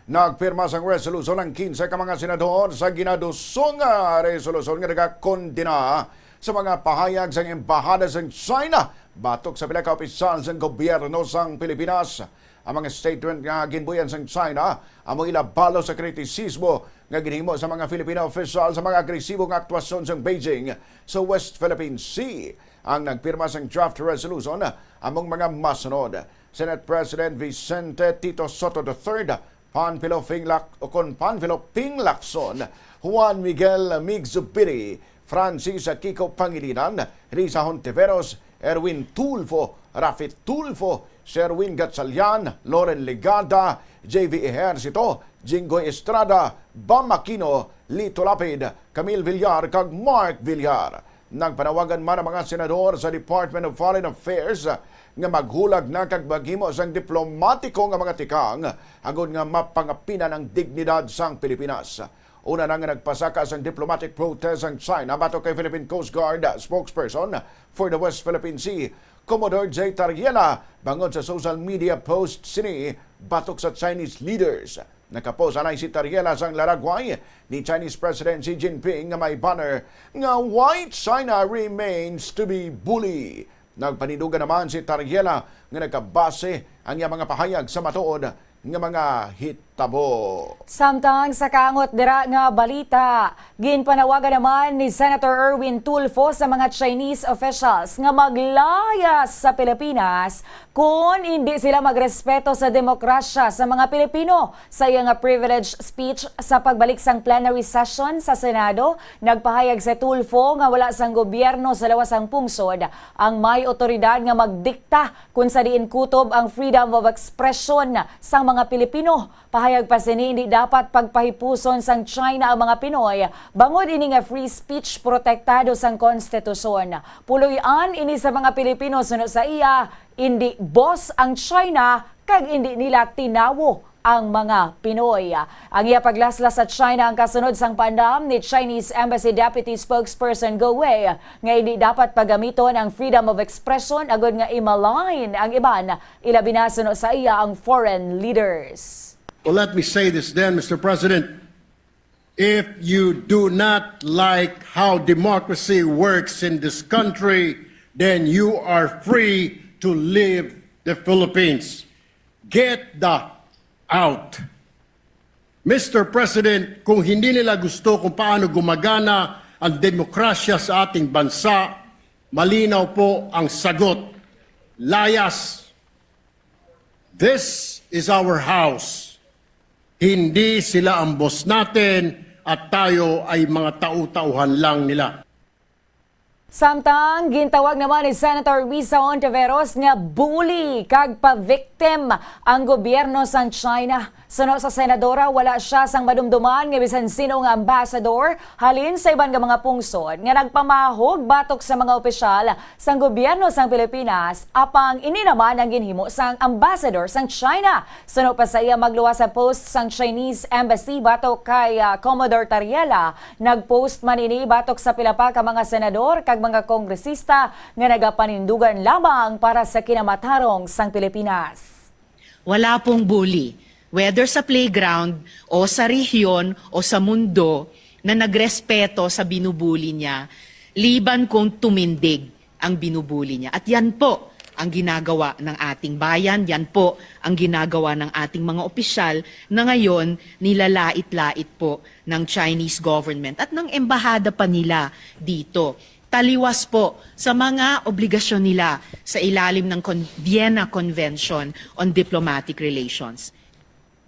Nagpirma sang resolusyon ng 15 ka mga senador sa ginaduso nga resolusyon nga nagakondena sa mga pahayag sang embahada sang China batok sa pila ka opisyal sang gobyerno sang Pilipinas. Ang mga statement nga ginbuyan sang China amo ilabalo sa kritisismo nga ginhimo sa mga Filipino official sa mga agresibong aktwasyon sang Beijing sa West Philippine Sea. Ang nagpirma sang draft resolution among mga masunod: Senate President Vicente Tito Soto III, Panfilo Pinglacson, Juan Miguel Migzubiri, Francis Kiko Pangilinan, Risa Hontiveros, Erwin Tulfo, Rafi Tulfo, Sherwin Gatchalian, Loren Legada, JV Ejercito, Jinggoy Estrada, Bam Aquino, Lito Lapid, Camille Villar, kag Mark Villar. Nagpanawagan man ang mga senador sa Department of Foreign Affairs nga maghulag na kag maghimo sang diplomatiko nga mga tikang agud nga mapangapinan ang dignidad sang Pilipinas. Una na nga nagpasaka sang diplomatic protest ang China batok kay Philippine Coast Guard spokesperson for the West Philippine Sea, Commodore J. Tariela, bangod sa social media post sini batok sa Chinese leaders. Nakapost anay si Tariela sang laragway ni Chinese President Xi Jinping nga may banner nga "Why China remains to be bully". Nagpanindugan naman si Tariela nga nagkabase ang iyang mga pahayag sa matuod nga mga hitabo. Samtang sa kaangot dira nga balita, ginpanawagan naman ni Senator Erwin Tulfo sa mga Chinese officials nga maglayas sa Pilipinas kung hindi sila magrespeto sa demokrasya sa mga Pilipino. Sa iyang privilege speech sa pagbalik sang plenary session sa Senado, nagpahayag si Tulfo nga wala sang gobyerno sa lawasang pungsod ang may otoridad nga magdikta kung sa diin kutob ang freedom of expression sa mga Pilipino. Pahayag pa sini hindi dapat pagpahipuson sang China ang mga Pinoy bangod ini nga free speech protektado sang konstitusyon. Puloy-an ini sa mga Pilipino sunod sa iya, hindi boss ang China kag hindi nila tinawo ang mga Pinoy. Ang iya paglaslas sa China ang kasunod sang pandam ni Chinese Embassy Deputy Spokesperson Go Wei nga hindi dapat pagamiton ang freedom of expression agud nga imalign ang iban, ilabi na sunod sa iya ang foreign leaders. Well, let me say this then, Mr. President. If you do not like how democracy works in this country, then you are free to leave the Philippines. Get the out. Mr. President, kung hindi nila gusto kung paano gumagana ang demokrasya sa ating bansa, malinaw po ang sagot. Layas. This is our house. Hindi sila ang boss natin at tayo ay mga tau-tauhan lang nila. Samtang gintawag naman ni Senator Risa Hontiveros nga bully kag pa-victim ang gobyerno sa China. Suno sa senadora, wala siya sang madumduman nga bisan sino nga ambassador halin sa iban nga mga pungsod nga nagpamahog batok sa mga opisyal sang gobyerno sang Pilipinas apang ini naman ang ginhimo sang ambassador sang China. Suno pa sa iya magluwas sa post sang Chinese Embassy batok kay Commodore Tariela, nagpost man ini batok sa pila pa ka mga senador kag mga kongresista nga nagapanindugan lamang para sa kinamatarong sang Pilipinas. Wala pong bully, whether sa playground o sa rehiyon o sa mundo, na nagrespeto sa binubuli niya, liban kung tumindig ang binubuli niya. At yan po ang ginagawa ng ating bayan, yan po ang ginagawa ng ating mga opisyal na ngayon nilalait-lait po ng Chinese government at ng embahada pa nila dito. Taliwas po sa mga obligasyon nila sa ilalim ng Vienna Convention on Diplomatic Relations.